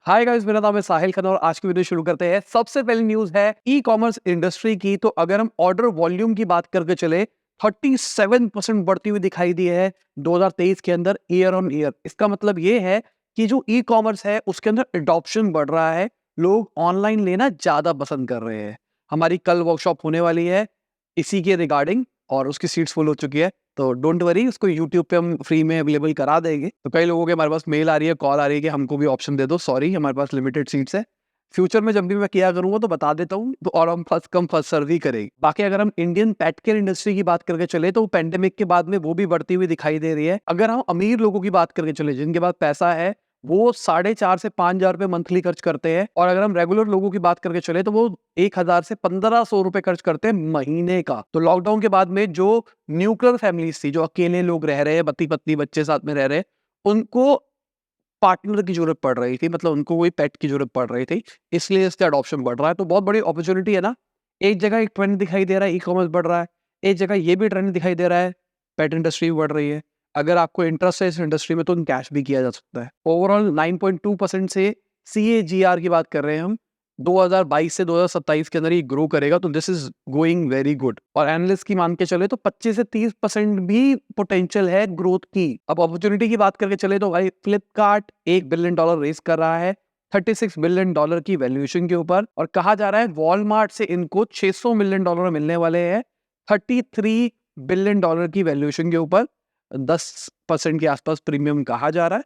Hi guys, मेरा नाम है साहिल खन्ना और आज की वीडियो शुरू करते हैं। सबसे पहली न्यूज है ई कॉमर्स इंडस्ट्री की। तो अगर हम ऑर्डर वॉल्यूम की बात करके चले, 37% बढ़ती हुई दिखाई दी है 2023 के अंदर ईयर ऑन ईयर। इसका मतलब ये है कि जो ई कॉमर्स है उसके अंदर एडॉप्शन बढ़ रहा है, लोग ऑनलाइन लेना ज्यादा पसंद कर रहे हैं। हमारी कल वर्कशॉप होने वाली है इसी के रिगार्डिंग और उसकी सीट्स फुल हो चुकी है, तो डोंट वरी, उसको यूट्यूब पे हम फ्री में अवेलेबल करा देंगे। तो कई लोगों के हमारे पास मेल आ रही है, कॉल आ रही है कि हमको भी ऑप्शन दे दो। सॉरी, हमारे पास लिमिटेड सीट्स है। फ्यूचर में जब भी मैं किया करूंगा तो बता देता हूँ, तो और हम फर्स्ट कम फर्स्ट सर्व ही करेंगे। बाकी अगर हम इंडियन पेट केयर इंडस्ट्री की बात करके चले तो पेंडेमिक के बाद में वो भी बढ़ती हुई दिखाई दे रही है। अगर हम अमीर लोगों की बात करके चले, जिनके पास पैसा है, वो 4,500 से 5,000 रुपए मंथली खर्च करते हैं। और अगर हम रेगुलर लोगों की बात करके चले तो वो 1,000 से 1,500 रुपए खर्च करते हैं महीने का। तो लॉकडाउन के बाद में जो न्यूक्लियर फैमिलीज थी, जो अकेले लोग रह रहे हैं, पति पत्नी बच्चे साथ में रह रहे हैं, उनको पार्टनर की जरूरत पड़ रही थी, मतलब उनको कोई पेट की जरूरत पड़ रही थी, इसलिए इसका अडॉप्शन बढ़ रहा है। तो बहुत बड़ी अपॉर्चुनिटी है ना। एक जगह एक ट्रेंड दिखाई दे रहा है, ई कॉमर्स बढ़ रहा है, एक जगह ये भी ट्रेंड दिखाई दे रहा है, पेट इंडस्ट्री भी बढ़ रही है। अगर आपको इंटरेस्ट है इस इंडस्ट्री में तो कैश भी किया जा सकता है। ओवरऑल 9.2% से CAGR की बात कर रहे हैं हम, 2022 से 2027 के अंदर ये ग्रो करेगा। तो this is going very good. और एनालिस्ट की मान के चले तो 25 से 30% भी पोटेंशियल है ग्रोथ की। अब अपॉर्चुनिटी की बात करके चले तो भाई फ्लिपकार्ट $1 बिलियन रेस कर रहा है 36 बिलियन डॉलर की वैल्यूएशन के ऊपर। और कहा जा रहा है वॉलमार्ट से इनको $600 मिलियन मिलने वाले हैं 33 बिलियन डॉलर की वैल्यूएशन के ऊपर। 10% के आसपास प्रीमियम कहा जा रहा है।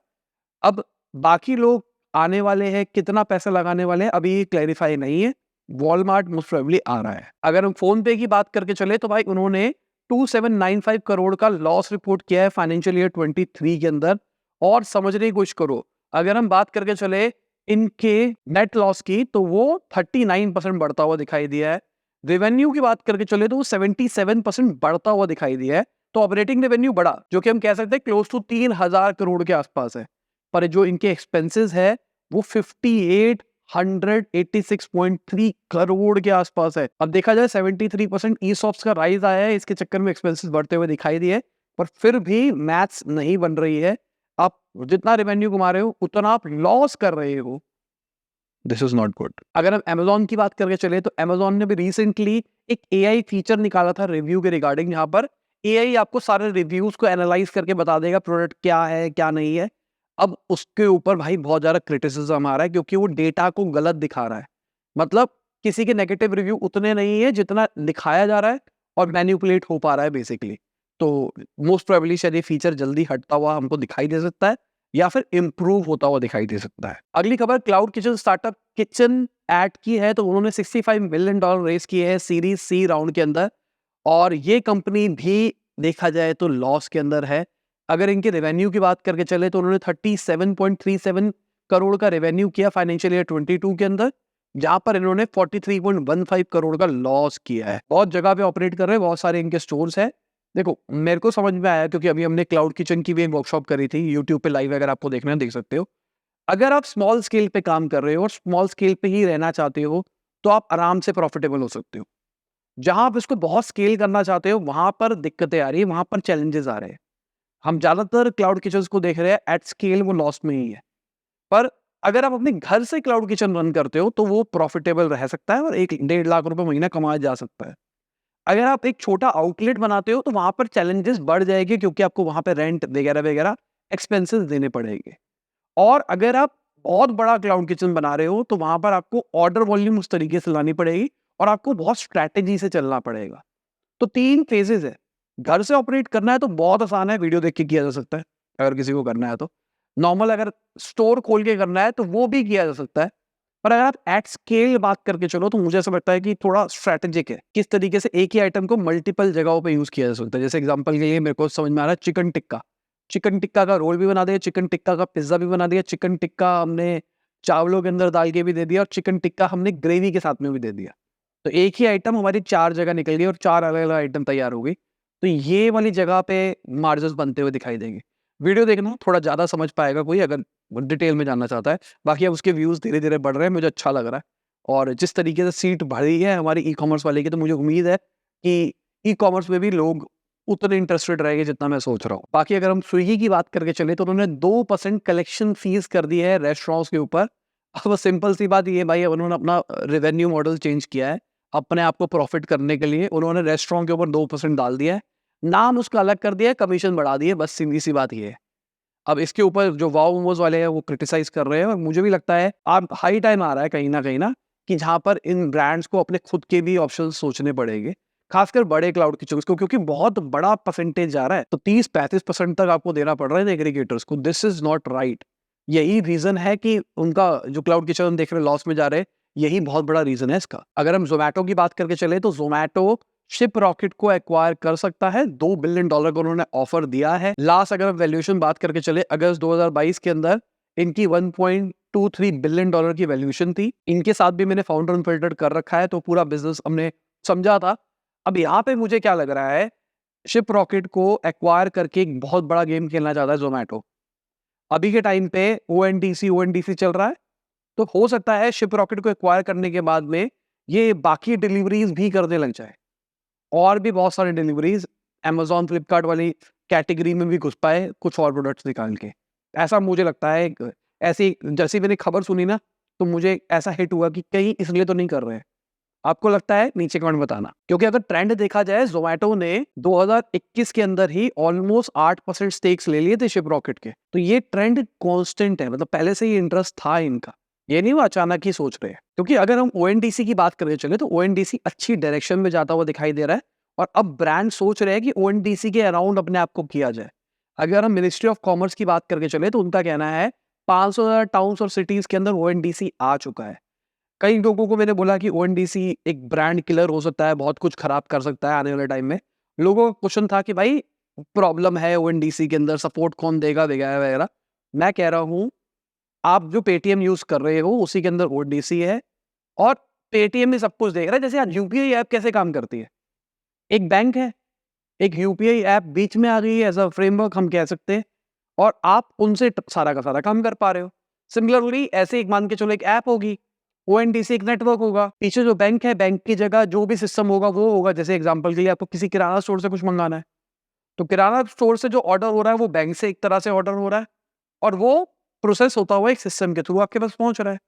अब बाकी लोग आने वाले हैं, कितना पैसा लगाने वाले हैं अभी क्लैरिफाई नहीं है। वॉलमार्ट मोस्ट प्रोबेबली आ रहा है। अगर हम फोन पे की बात करके चले तो भाई उन्होंने 2795 करोड़ का लॉस रिपोर्ट किया है फाइनेंशियल ईयर 23 के अंदर। और समझने की कोशिश करो, अगर हम बात करके चले इनके नेट लॉस की तो वो 39% बढ़ता हुआ दिखाई दिया है। रेवेन्यू की बात करके चले तो वो 77% बढ़ता हुआ दिखाई दिया है। तो ऑपरेटिंग रेवेन्यू बढ़ा, जो कि हम कह सकते हैं क्लोज टू 3,000 करोड़ के आसपास है। पर जो इनके एक्सपेंसेस है वो 5886.3 करोड़ के आसपास है। अब देखा जाए 73% ईसॉप्स का राइज आया है, इसके चक्कर में एक्सपेंसेस बढ़ते हुए दिखाई दिए, पर फिर भी मैथ्स नहीं बन रही है। आप जितना रेवेन्यू कमा रहे हो उतना आप लॉस कर रहे हो। This is not good. अगर हम Amazon की बात करके चले तो Amazon ने भी रिसेंटली एक AI फीचर निकाला था रिव्यू के रिगार्डिंग, जहां पर AI आपको सारे रिव्यूज को एनालाइज करके बता देगा प्रोडक्ट क्या है क्या नहीं है। अब उसके ऊपर भाई बहुत ज्यादा क्रिटिसिज्म आ रहा है क्योंकि वो डेटा को गलत दिखा रहा है। मतलब किसी के नेगेटिव रिव्यू उतने नहीं है जितना दिखाया जा रहा है और मैनिपुलेट हो पा रहा है बेसिकली। तो मोस्ट प्रोबेबली शायद ये फीचर जल्दी हटता हुआ हमको दिखाई दे सकता है या फिर इंप्रूव होता हुआ दिखाई दे सकता है। अगली खबर क्लाउड किचन स्टार्टअप किचन एट की है। तो उन्होंने $65 मिलियन रेस किए हैं सीरीज सी राउंड के अंदर। और ये कंपनी भी देखा जाए तो लॉस के अंदर है। अगर इनके रेवेन्यू की बात करके चले तो उन्होंने 37.37 करोड़ का रेवेन्यू किया फाइनेंशियल ईयर 22 के अंदर, जहां पर इन्होंने 43.15 करोड़ का लॉस किया है। बहुत जगह पे ऑपरेट कर रहे हैं, बहुत सारे इनके स्टोर्स है। देखो मेरे को समझ में आया क्योंकि अभी हमने क्लाउड किचन की भी एक वर्कशॉप करी थी यूट्यूब पे लाइव, अगर आपको देखना है देख सकते हो। अगर आप स्मॉल स्केल पे काम कर रहे हो और स्मॉल स्केल पे ही रहना चाहते हो तो आप आराम से प्रॉफिटेबल हो सकते हो। जहां आप इसको बहुत स्केल करना चाहते हो वहां पर दिक्कतें आ रही है, वहां पर चैलेंजेस आ रहे हैं। हम ज्यादातर क्लाउड किचन को देख रहे हैं एट स्केल वो लॉस में ही है। पर अगर आप अपने घर से क्लाउड किचन रन करते हो तो वो प्रॉफिटेबल रह सकता है और 1-1.5 लाख रुपए महीना कमाया जा सकता है। अगर आप एक छोटा आउटलेट बनाते हो तो वहां पर चैलेंजेस बढ़ जाएंगे क्योंकि आपको वहां पे रेंट वगैरह वगैरह एक्सपेंसेस देने पड़ेंगे। और अगर आप बहुत बड़ा क्लाउड किचन बना रहे हो तो वहां पर आपको ऑर्डर वॉल्यूम उस तरीके से लानी पड़ेगी और आपको बहुत स्ट्रैटेजी से चलना पड़ेगा। तो 3 फेजेस है। घर से ऑपरेट करना है तो बहुत आसान है, वीडियो देख के किया जा सकता है अगर किसी को करना है तो। नॉर्मल अगर स्टोर खोल के करना है तो वो भी किया जा सकता है। पर अगर आप एट स्केल बात करके चलो तो मुझे ऐसा लगता है कि थोड़ा स्ट्रैटेजिक है, किस तरीके से एक ही आइटम को मल्टीपल जगहों पे यूज किया जा सकता है। जैसे एग्जांपल के लिए मेरे को समझ में आ रहा है चिकन टिक्का। चिकन टिक्का का रोल भी बना दिया, चिकन टिक्का का पिज्जा भी बना दिया, चिकन टिक्का हमने चावलों के अंदर डाल के भी दे दिया और चिकन टिक्का हमने ग्रेवी के साथ में भी दे दिया। तो एक ही आइटम हमारी 4 जगह निकल गई और 4 अलग अलग आइटम तैयार हो गई। तो ये वाली जगह पे मार्जिन बनते हुए दिखाई देंगे। वीडियो देखना, थोड़ा ज्यादा समझ पाएगा कोई अगर डिटेल में जानना चाहता है। बाकी अब उसके व्यूज धीरे धीरे बढ़ रहे हैं, मुझे अच्छा लग रहा है। और जिस तरीके से सीट बढ़ी है हमारी ई कॉमर्स वाले की, तो मुझे उम्मीद है कि ई कॉमर्स में भी लोग उतने इंटरेस्टेड रहेंगे जितना मैं सोच रहा हूँ। बाकी अगर हम स्विगी की बात करके चले तो उन्होंने 2% कलेक्शन फीस कर दी है रेस्टोरेंट्स के ऊपर। अब सिंपल सी बात ये भाई, उन्होंने अपना रेवेन्यू मॉडल चेंज किया है अपने आप को प्रॉफिट करने के लिए। उन्होंने रेस्टोरेंट के ऊपर 2% डाल दिया है, नाम उसका अलग कर दिया है, कमीशन बढ़ा दिए, बस सीधी सी बात ये है। अब इसके ऊपर जो वाओ मोमोज वाले हैं वो क्रिटिसाइज कर रहे हैं, और मुझे भी लगता है अब हाई टाइम आ रहा है कहीं ना कि जहां पर इन ब्रांड्स को अपने खुद के भी ऑप्शन सोचने पड़ेंगे, खासकर बड़े क्लाउड किचन्स को, क्योंकि बहुत बड़ा परसेंटेज जा रहा है। तो 30-35% तक आपको देना पड़ रहा है एग्रीगेटर्स को। This is not right. यही रीजन है कि उनका जो क्लाउड किचन देख रहे लॉस में जा रहे हैं, यही बहुत बड़ा रीजन है इसका। अगर हम जोमैटो की बात करके चले तो जोमैटो शिप रॉकेट को एक्वायर कर सकता है, $2 बिलियन का उन्होंने ऑफर दिया है। लास्ट अगर हम वैल्यूएशन बात करके चले, अगस्त 2022 के अंदर इनकी $1.23 बिलियन की वैल्यूएशन थी। इनके साथ भी मैंने फाउंडर अनफिल्टर्ड कर रखा है, तो पूरा बिजनेस हमने समझा था। अब यहाँ पे मुझे क्या लग रहा है, शिप रॉकेट को एक्वायर करके एक बहुत बड़ा गेम खेलना चाहता है जोमैटो। अभी के टाइम पे ओएनडीसी चल रहा है, तो हो सकता है शिप रॉकेट को एक्वायर करने के बाद में ये बाकी डिलीवरीज भी करने लग जाए, और भी बहुत सारी डिलीवरीज अमेज़न, फ्लिपकार्ट वाली कैटेगरी में भी घुस पाए कुछ और प्रोडक्ट्स निकाल के। ऐसा मुझे लगता है। ऐसी जैसी मैंने खबर सुनी ना, तो मुझे ऐसा हिट हुआ कि कहीं इसलिए तो नहीं कर रहे हैं। आपको लगता है? नीचे कमेंट बताना। क्योंकि अगर ट्रेंड देखा जाए, ज़ोमैटो ने 2021 के अंदर ही ऑलमोस्ट 8% स्टेक्स ले लिए थे शिप रॉकेट के। तो ये ट्रेंड कांस्टेंट है, मतलब पहले से ही इंटरेस्ट था इनका, ये नहीं वो अचानक ही सोच रहे हैं। क्योंकि अगर हम ओएनडीसी की बात करने चले तो ओएनडीसी अच्छी डायरेक्शन में जाता हुआ दिखाई दे रहा है, और अब ब्रांड सोच रहे हैं कि ओएनडीसी के अराउंड अपने आप को किया जाए। अगर हम मिनिस्ट्री ऑफ कॉमर्स की बात करके चले तो उनका कहना है 500,000 टाउन्स और सिटीज के अंदर ओएनडीसी आ चुका है। कई लोगों को मैंने बोला कि ओएनडीसी एक ब्रांड किलर हो सकता है, बहुत कुछ खराब कर सकता है आने वाले टाइम में। लोगों का क्वेश्चन था कि भाई प्रॉब्लम है ओएनडीसी के अंदर, सपोर्ट कौन देगा वगैरह वगैरह। मैं कह रहा हूँ, आप जो पेटीएम यूज कर रहे हो उसी के अंदर ओएनडीसी है, और पेटीएम में सब कुछ देख रहा है। जैसे आज यूपीआई ऐप कैसे काम करती है, एक बैंक है, एक यूपीआई ऐप बीच में आ गई है, एज अ फ्रेमवर्क हम कह सकते हैं, और आप उनसे सारा का सारा काम कर पा रहे हो। सिमिलरली ऐसे एक मान के चलो, एक ऐप होगी, ओएनडीसी एक नेटवर्क होगा, पीछे जो बैंक है, बैंक की जगह जो भी सिस्टम होगा वो होगा। जैसे एग्जांपल के लिए आपको किसी किराना स्टोर से कुछ मंगाना है, तो किराना स्टोर से जो ऑर्डर हो रहा है वो बैंक से एक तरह से ऑर्डर हो रहा है, और वो प्रोसेस होता हुआ एक सिस्टम के थ्रू आपके पास पहुंच रहा है।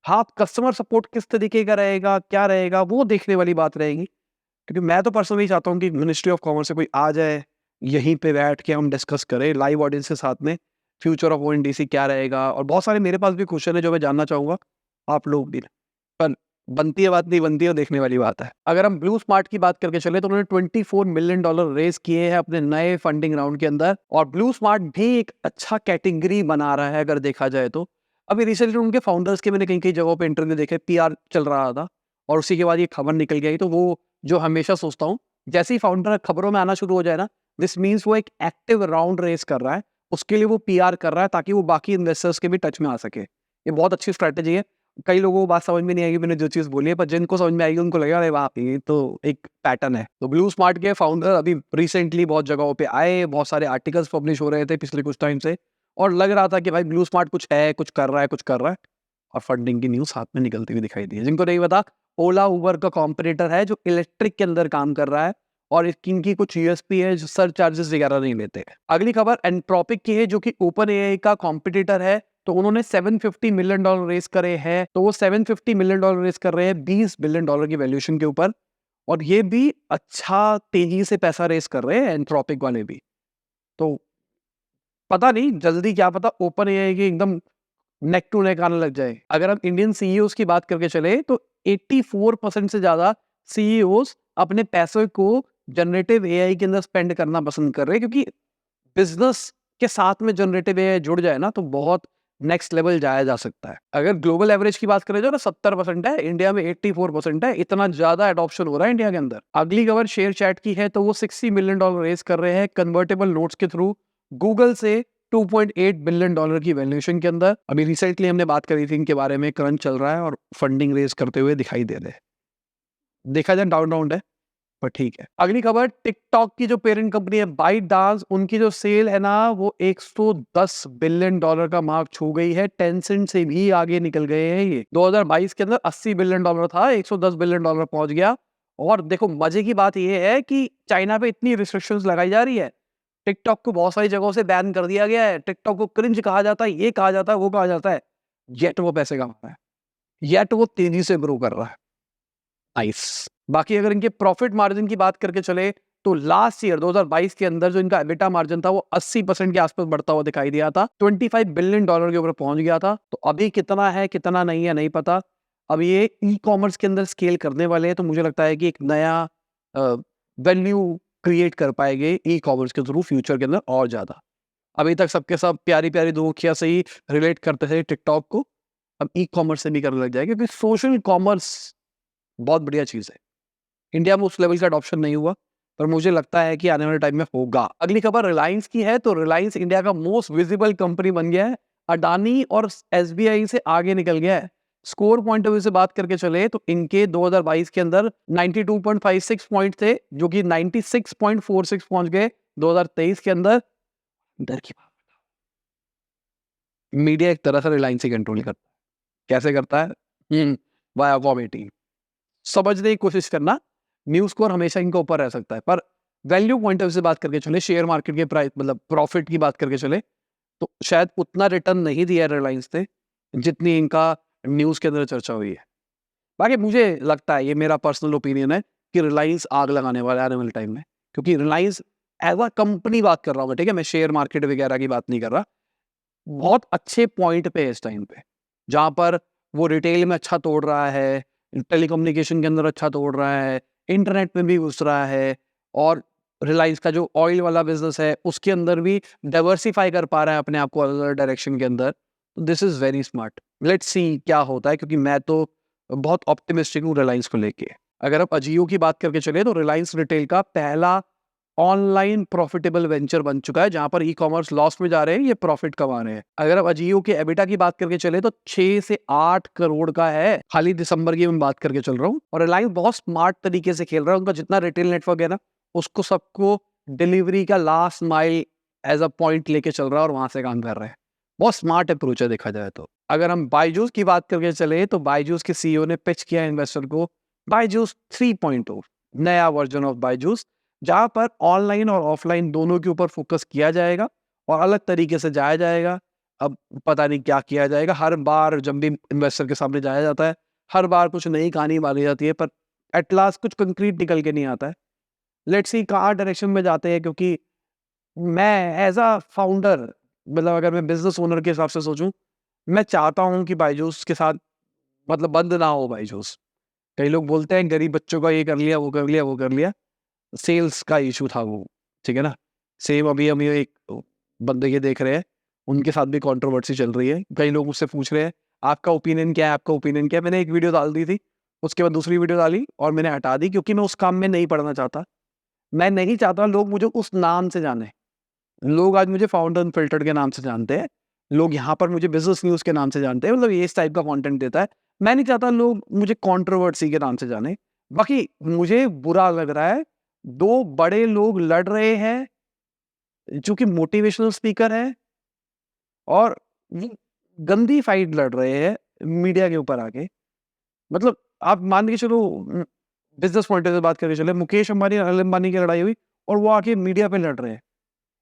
हाँ, कस्टमर सपोर्ट किस तरीके का रहेगा, क्या रहेगा, वो देखने वाली बात रहेगी। क्योंकि मैं तो पर्सनली चाहता हूँ कि मिनिस्ट्री ऑफ कॉमर्स से कोई आ जाए, यहीं पे बैठ के हम डिस्कस करें लाइव ऑडियंस के साथ में, फ्यूचर ऑफ ओएनडीसी क्या रहेगा। और बहुत सारे मेरे पास भी क्वेश्चन है जो मैं जानना चाहूंगा, आप लोग भी। पर बनती है बात, नहीं बनती है, देखने वाली बात है। अगर हम ब्लू स्मार्ट की बात करके चले तो उन्होंने $24 मिलियन रेज किए हैं अपने नए फंडिंग राउंड के अंदर, और ब्लू स्मार्ट भी एक अच्छा कैटेगरी बना रहा है अगर देखा जाए तो। अभी रिसेंटली उनके फाउंडर्स के मैंने कई कई जगहों पे इंटरव्यू देखे, पीआर चल रहा था, और उसी के बाद ये खबर निकल गई। तो वो जो हमेशा सोचता हूँ, जैसे ही फाउंडर खबरों में आना शुरू हो जाए ना, दिस मीन्स वो एक एक्टिव राउंड रेस कर रहा है, उसके लिए वो पीआर कर रहा है ताकि वो बाकी इन्वेस्टर्स के भी टच में आ सके। ये बहुत अच्छी स्ट्रैटेजी है। कई लोगों को बात समझ में नहीं आएगी मैंने जो चीज़ बोली है, पर जिनको समझ में आएगी उनको लगेगा अरे वाह, ये तो एक पैटर्न है। तो ब्लू स्मार्ट के फाउंडर अभी रिसेंटली बहुत जगहों पे आए, बहुत सारे आर्टिकल्स पब्लिश हो रहे थे पिछले कुछ टाइम से, और लग रहा था कि भाई ब्लू स्मार्ट कुछ है, कुछ कर रहा है, कुछ कर रहा है, और फंडिंग की न्यूज़ साथ में निकलती हुई दिखाई दी है। जिनको नहीं पता, ओला उबर का कॉम्पिटिटर है जो इलेक्ट्रिक के अंदर काम कर रहा है, और इनकी कुछ यूएसपी है जो सर चार्जेस वगैरह नहीं लेते। अगली खबर एंट्रोपिक की है जो कि ओपन एआई का कॉम्पिटिटर है। तो उन्होंने $750 मिलियन रेस करे हैं, तो वो $750 मिलियन रेस कर रहे हैं $20 बिलियन की वैल्यूएशन के ऊपर, और ये भी अच्छा तेजी से पैसा रेस कर रहे हैं एंट्रोपिक वाले भी। तो पता नहीं, जल्दी क्या पता ओपन एआई के एकदम नेक टू नेक आने लग जाए। अगर हम इंडियन सीईओज की बात करके चले तो 84% से ज्यादा सीईओज अपने पैसे को जनरेटिव एआई के अंदर स्पेंड करना पसंद कर रहे हैं, क्योंकि बिजनेस के साथ में जनरेटिव एआई जुड़ जाए ना तो बहुत नेक्स्ट लेवल जाया जा सकता है। अगर ग्लोबल एवरेज की बात करें जो ना 70% है, इंडिया में 84% है। इतना ज्यादा एडॉप्शन हो रहा है इंडिया के अंदर। अगली खबर शेयर चैट की है, तो वो $60 मिलियन रेस कर रहे हैं कन्वर्टेबल नोट्स के थ्रू गूगल से $2.8 बिलियन की वैल्यूएशन के अंदर। अभी रिसेंटली हमने बात करी थी इनके बारे में, क्रंच चल रहा है और फंडिंग रेज करते हुए दिखाई दे रहे हैं। देखा जाए डाउन राउंड है, पर ठीक है। अगली खबर, टिकटॉक की जो पेरेंट कंपनी है बाइट डांस, उनकी जो सेल है ना वो $110 बिलियन का मार्क छू गई है। टेंसेंट से भी आगे निकल गए हैं ये। 2022 के अंदर $80 बिलियन था, $110 बिलियन पहुंच गया। और देखो मजे की बात यह है कि चाइना पे इतनी रिस्ट्रिक्शंस लगाई जा रही है, टिकटॉक को बहुत सारी जगहों से बैन कर दिया गया है, टिकटॉक को क्रिंज कहा जाता है, ये कहा जाता है, वो कहा जाता है, येट वो पैसे कमा रहा है, येट वो तेजी से ग्रो कर रहा है। नाइस। बाकी अगर इनके प्रॉफिट मार्जिन की बात करके चले तो लास्ट ईयर 2022 के अंदर जो इनका एबिटा मार्जिन था वो 80% के आसपास बढ़ता हुआ दिखाई दिया था, $25 बिलियन के ऊपर पहुंच गया था। तो अभी कितना है कितना नहीं है नहीं पता। अब ये ई कॉमर्स के अंदर स्केल करने वाले हैं, तो मुझे लगता है कि एक नया वैल्यू क्रिएट कर पाएंगे ई कॉमर्स के थ्रू फ्यूचर के अंदर और ज्यादा। अभी तक सबके सब प्यारी प्यारी दो मुखिया से ही रिलेट करते थे टिकटॉक को, अब ई कॉमर्स से भी करने लग जाएगा, क्योंकि सोशल कॉमर्स बहुत बढ़िया चीज है। इंडिया में उस लेवल का अडॉप्शन नहीं हुआ, पर मुझे लगता है कि आने वाले टाइम में होगा। अगली खबर रिलायंस की है, तो रिलायंस इंडिया का मोस्ट विजिबल कंपनी बन गया है, अडानी और एसबीआई से आगे निकल गया है। स्कोर पॉइंट ऑफ व्यू से बात करके चले तो इनके 2022 के अंदर 92.56 पॉइंट थे, जो कि 96.46 पहुंच गए 2023 के अंदर। डर की बात, मीडिया एक तरह से रिलायंस ही कंट्रोल करता है। कैसे करता है? Via comedy. समझने की कोशिश करना, न्यूज स्कोर हमेशा इनके ऊपर रह सकता है, पर वैल्यू पॉइंट ऑफ व्यू से बात करके चले, शेयर मार्केट के प्राइस मतलब प्रॉफिट की बात करके चले, तो शायद उतना रिटर्न नहीं दिया रिलायंस ने जितनी इनका न्यूज के अंदर चर्चा हुई है। बाकी मुझे लगता है, ये मेरा पर्सनल ओपिनियन है, कि रिलायंस आग लगाने वाला है आने वाले टाइम में, क्योंकि रिलायंस एज अ कंपनी बात कर रहा हूँ, ठीक है, मैं शेयर मार्केट वगैरह की बात नहीं कर रहा। बहुत अच्छे पॉइंट पे है इस टाइम पे, जहां पर वो रिटेल में अच्छा तोड़ रहा है, टेलीकम्युनिकेशन के अंदर अच्छा तोड़ रहा है, इंटरनेट में भी घुस रहा है, और रिलायंस का जो ऑयल वाला बिजनेस है उसके अंदर भी डाइवर्सिफाई कर पा रहा है अपने आप को अलग डायरेक्शन के अंदर। This is very smart. Let's see क्या होता है, क्योंकि मैं तो बहुत ऑप्टिमिस्टिक हूँ रिलायंस को लेके। अगर आप अजियो की बात करके चले तो रिलायंस रिटेल का पहला ऑनलाइन प्रॉफिटेबल वेंचर बन चुका है, जहां पर ई कॉमर्स लॉस में जा रहे हैं, ये प्रॉफिट कमा रहे हैं। अगर आप अजियो के एबिटा की बात करके चले तो 6 से 8 करोड़ का है, खाली दिसंबर की मैं बात करके चल रहा हूँ। और रिलायंस बहुत स्मार्ट तरीके से खेल रहा है, उनका जितना रिटेल नेटवर्क है ना, उसको सबको डिलीवरी का last mile as a point लेके चल रहा है और वहां से काम कर रहे हैं। बहुत स्मार्ट अप्रोच है देखा जाए तो। अगर हम बायजूस की बात करके चले तो बायजूस के सीईओ ने पिच किया इन्वेस्टर को बायजूस 3.0, नया वर्जन ऑफ बायजूस, जहां पर ऑनलाइन और ऑफलाइन दोनों के ऊपर फोकस किया जाएगा और अलग तरीके से जाया जाएगा। अब पता नहीं क्या किया जाएगा, हर बार जब भी इन्वेस्टर के सामने जाया जाता है हर बार कुछ नई कहानी मानी जाती है, पर एट लास्ट कुछ कंक्रीट निकल के नहीं आता है। लेट्स सी कहाँ डायरेक्शन में जाते हैं, क्योंकि मैं एज अ फाउंडर, मतलब अगर मैं बिजनेस ओनर के हिसाब से सोचूं, मैं चाहता हूं कि बायजूस के साथ मतलब बंद ना हो बायजूस। कई लोग बोलते हैं गरीब बच्चों का ये कर लिया वो कर लिया वो कर लिया, सेल्स का इशू था वो, ठीक है ना। सेम अभी हम ये एक बंदे के देख रहे हैं, उनके साथ भी कंट्रोवर्सी चल रही है। कई लोग मुझसे पूछ रहे हैं आपका ओपिनियन क्या है, आपका ओपिनियन क्या है। मैंने एक वीडियो डाल दी थी, उसके बाद दूसरी वीडियो डाली और मैंने हटा दी, क्योंकि मैं उस काम में नहीं पढ़ना चाहता। मैं नहीं चाहता लोग मुझे उस नाम से जाने। लोग आज मुझे फाउंडर अनफिल्टर्ड के नाम से जानते हैं, लोग यहाँ पर मुझे बिजनेस न्यूज के नाम से जानते हैं, मतलब ये इस टाइप का कंटेंट देता है। मैं नहीं चाहता लोग मुझे कंट्रोवर्सी के नाम से जाने। बाकी मुझे बुरा लग रहा है, दो बड़े लोग लड़ रहे हैं जो कि मोटिवेशनल स्पीकर है, और वो गंदी फाइट लड़ रहे हैं मीडिया के ऊपर आके। मतलब आप मान के चलो, बिजनेस पॉइंट से बात करके चले, मुकेश अंबानी और अनिल अंबानी की लड़ाई हुई और वो आके मीडिया पे लड़ रहे हैं।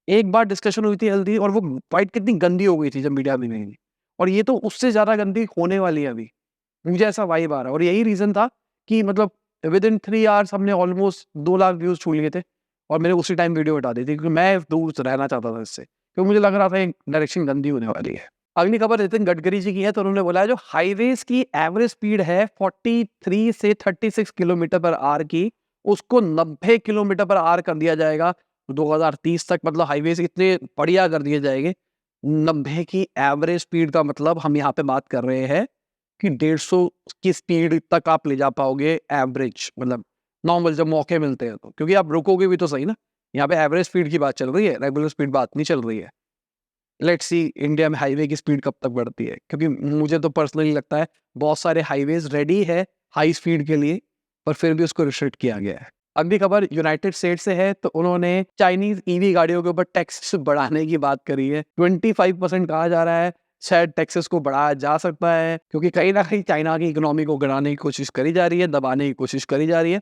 एक बार डिस्कशन हुई थी हल्दी, और वो फाइट कितनी गंदी हो गई थी जब मीडिया में गई थी, और ये तो उससे ज्यादा गंदी होने वाली है अभी। मुझे ऐसा वाइब आ रहा है, और यही रीजन था कि मतलब विद इन 3 आवर्स हमने ऑलमोस्ट 2 लाख व्यूज छू लिए थे, और मैंने उसी टाइम वीडियो हटा दी थी, क्योंकि मैं दूर रहना चाहता था इससे, क्योंकि मुझे लग रहा था एक डायरेक्शन गंदी होने वाली है। अगली खबर नितिन गडकरी जी की है, तो उन्होंने बोला है जो हाईवेज की एवरेज स्पीड है 43 से 36 किलोमीटर पर आवर की, उसको 90 किलोमीटर पर आवर कर दिया जाएगा 2030 तक। मतलब हाईवेज इतने बढ़िया कर दिए जाएंगे। 90 की एवरेज स्पीड का मतलब हम यहाँ पे बात कर रहे हैं कि 150 की स्पीड तक आप ले जा पाओगे एवरेज, मतलब नॉर्मल जब मौके मिलते हैं तो, क्योंकि आप रुकोगे भी तो सही ना। यहाँ पे एवरेज स्पीड की बात चल रही है, रेगुलर स्पीड बात नहीं चल रही है। लेट्स सी इंडिया में हाईवे की स्पीड कब तक बढ़ती है, क्योंकि मुझे तो पर्सनली लगता है बहुत सारे हाईवेज रेडी है हाई स्पीड के लिए, पर फिर भी उसको रिस्ट्रिक्ट किया गया है। अगली खबर यूनाइटेड स्टेट से है, तो उन्होंने चाइनीज ईवी गाड़ियों के ऊपर टैक्स बढ़ाने की बात करी है। 25% कहा जा रहा है, शायद टैक्सेस को बढ़ाया जा सकता है, क्योंकि कहीं ना कहीं चाइना की इकोनॉमी को गिराने की कोशिश करी जा रही है, दबाने की कोशिश करी जा रही है।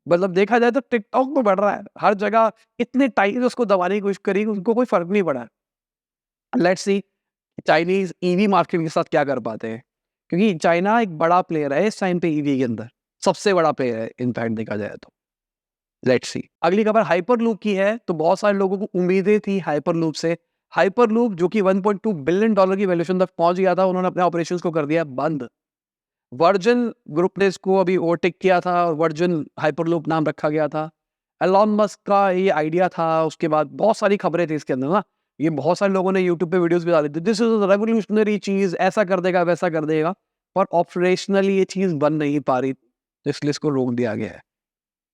मतलब देखा जाए तो टिकटॉक तो बढ़ रहा है हर जगह, इतने टाइम उसको दबाने की कोशिश करी, उनको कोई फर्क नहीं पड़ा है। Let's see Chinese EV market के साथ क्या कर पाते हैं, क्योंकि चाइना एक बड़ा प्लेयर है इस टाइम पे ईवी के अंदर, सबसे बड़ा प्लेयर है इनफैक्ट देखा जाए तो। Let's see. अगली खबर हाइपरलूप की है, तो बहुत सारे लोगों को उम्मीदें थी हाइपरलूप से। हाइपरलूप जो कि $1.2 बिलियन की वैल्यूएशन तक पहुंच गया था, उन्होंने अपने ऑपरेशंस को कर दिया बंद। वर्जिन ग्रुप ने इसको अभी ओवरटेक किया था और वर्जिन हाइपरलूप नाम रखा गया था। एलॉन मस्क का ये आइडिया था, उसके बाद बहुत सारी खबरें थी इसके अंदर ना। ये बहुत सारे लोगों ने यूट्यूब पे वीडियोस भी डाली थी, दिस इज अ रेवोल्यूशनरी चीज, ऐसा कर देगा वैसा कर देगा, पर ऑपरेशनली ये चीज बन नहीं पा रही, तो इसलिए इसको रोक दिया गया है,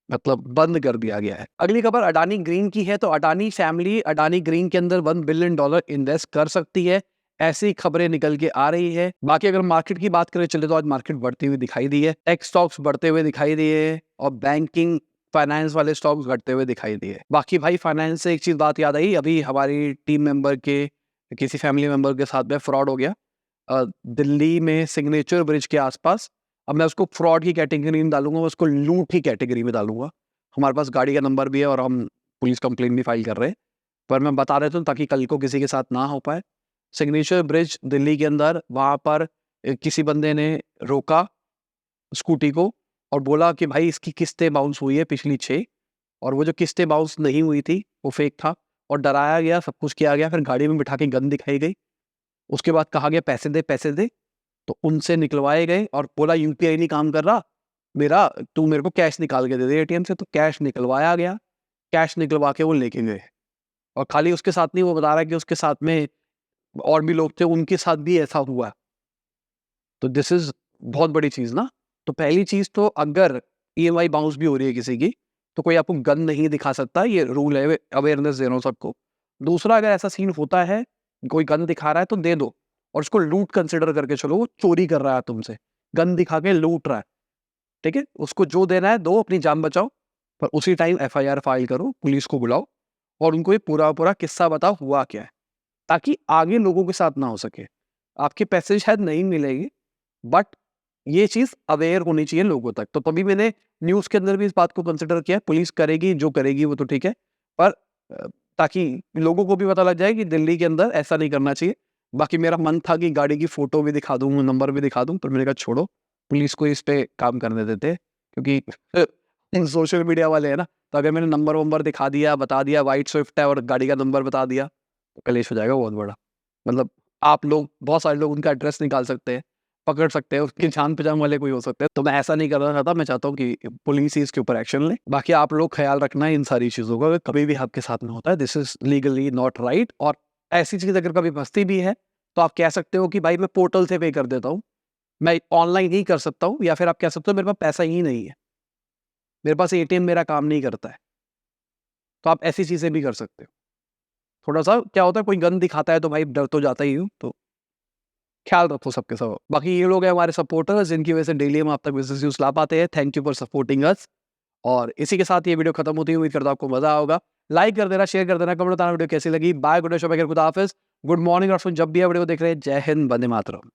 मतलब बंद कर दिया गया है। अगली खबर अडानी ग्रीन की है, तो अडानी फैमिली अडानी ग्रीन के अंदर $1 बिलियन इन्वेस्ट कर सकती है, ऐसी खबरें निकल के आ रही है। बाकी अगर मार्केट की बात करें चले, तो आज मार्केट बढ़ती हुई दिखाई दी है, टेक स्टॉक्स बढ़ते हुए दिखाई दिए और बैंकिंग फाइनेंस वाले स्टॉक्स घटते हुए दिखाई दिए। बाकी भाई फाइनेंस से एक चीज बात याद आई, अभी हमारी टीम मेंबर के किसी फैमिली मेंबर के साथ में फ्रॉड हो गया दिल्ली में सिग्नेचर ब्रिज के आसपास। अब मैं उसको फ्रॉड की कैटेगरी में डालूंगा, मैं उसको लूट की कैटेगरी में डालूंगा। हमारे पास गाड़ी का नंबर भी है और हम पुलिस कंप्लेंट भी फाइल कर रहे हैं, पर मैं बता देता हूँ ताकि कल को किसी के साथ ना हो पाए। सिग्नेचर ब्रिज दिल्ली के अंदर, वहाँ पर किसी बंदे ने रोका स्कूटी को और बोला कि भाई इसकी किस्तें बाउंस हुई है पिछली 6, और वो जो किस्तें बाउंस नहीं हुई थी वो फेक था, और डराया गया, सब कुछ किया गया, फिर गाड़ी में बिठा के गन दिखाई गई। उसके बाद कहा गया पैसे दे पैसे दे, तो उनसे निकलवाए गए और बोला यूपीआई नहीं काम कर रहा मेरा, तू मेरे को कैश निकाल के दे दे एटीएम से, तो कैश निकलवाया गया, कैश निकलवा के वो लेके गए। और खाली उसके साथ नहीं, वो बता रहा है कि उसके साथ में और भी लोग थे, उनके साथ भी ऐसा हुआ। तो दिस इज बहुत बड़ी चीज ना। तो पहली चीज तो अगर ईएमआई बाउंस भी हो रही है किसी की, तो कोई आपको गन नहीं दिखा सकता, ये रूल है, अवेयरनेस दे रहा हूँ सबको। दूसरा, अगर ऐसा सीन होता है कोई गन दिखा रहा है तो दे दो, और उसको लूट कंसिडर करके चलो, वो चोरी कर रहा है तुमसे, गन दिखा के लूट रहा है, ठीक है, उसको जो देना है दो, अपनी जान बचाओ, पर उसी टाइम एफआईआर फाइल करो, पुलिस को बुलाओ और उनको ये पूरा पूरा किस्सा बताओ हुआ क्या है, ताकि आगे लोगों के साथ ना हो सके। आपके पैसे शायद नहीं मिलेंगे, बट ये चीज अवेयर होनी चाहिए लोगों तक। तो तभी मैंने न्यूज के अंदर भी इस बात को कंसिडर किया, पुलिस करेगी जो करेगी वो तो ठीक है, पर ताकि लोगों को भी पता लग जाए कि दिल्ली के अंदर ऐसा नहीं करना चाहिए। बाकी मेरा मन था कि गाड़ी की फोटो भी दिखा दूं, नंबर भी दिखा दूं, पर मैंने कहा छोड़ो, पुलिस को इस पे काम करने देते हैं, क्योंकि सोशल मीडिया वाले है ना, तो अगर मैंने नंबर वंबर दिखा दिया, बता दिया व्हाइट स्विफ्ट है और गाड़ी का नंबर बता दिया, तो कलेश हो जाएगा बहुत बड़ा। मतलब आप लोग, बहुत सारे लोग उनका एड्रेस निकाल सकते हैं, पकड़ सकते हैं, उसके जान पहचान वाले कोई हो सकते हैं। तो मैं ऐसा नहीं करना चाहता, मैं चाहता हूँ कि पुलिस ही इसके ऊपर एक्शन ले। बाकी आप लोग ख्याल रखना है इन सारी चीज़ों का, अगर कभी भी आपके साथ में होता है, this is legally not right. और ऐसी चीज़ अगर कभी फंसती भी है, तो आप कह सकते हो कि भाई मैं पोर्टल से पे कर देता हूँ, मैं ऑनलाइन ही कर सकता हूँ, या फिर आप कह सकते हो मेरे पास पैसा ही नहीं है, मेरे पास एटीएम मेरा काम नहीं करता है, तो आप ऐसी चीज़ें भी कर सकते हो। थोड़ा सा क्या होता है, कोई गन दिखाता है तो भाई डर तो जाता ही हूँ, तो ख्याल रखो सबके सब। बाकी ये लोग हैं हमारे सपोर्टर्स, जिनकी वजह से डेली हम आप तक बिजनेस न्यूज़ ला पाते हैं। Thank you for supporting us. और इसी के साथ ये वीडियो खत्म होती है, उम्मीद करता हूं आपको मजा होगा। लाइक कर देना, शेयर कर देना, कमेंट बताना वीडियो कैसी लगी। बाय, गुड डे, शुभ, खुदा हाफिज, गुड मॉर्निंग, और जब भी वीडियो देख रहे हैं, जय हिंद, वंदे मातरम।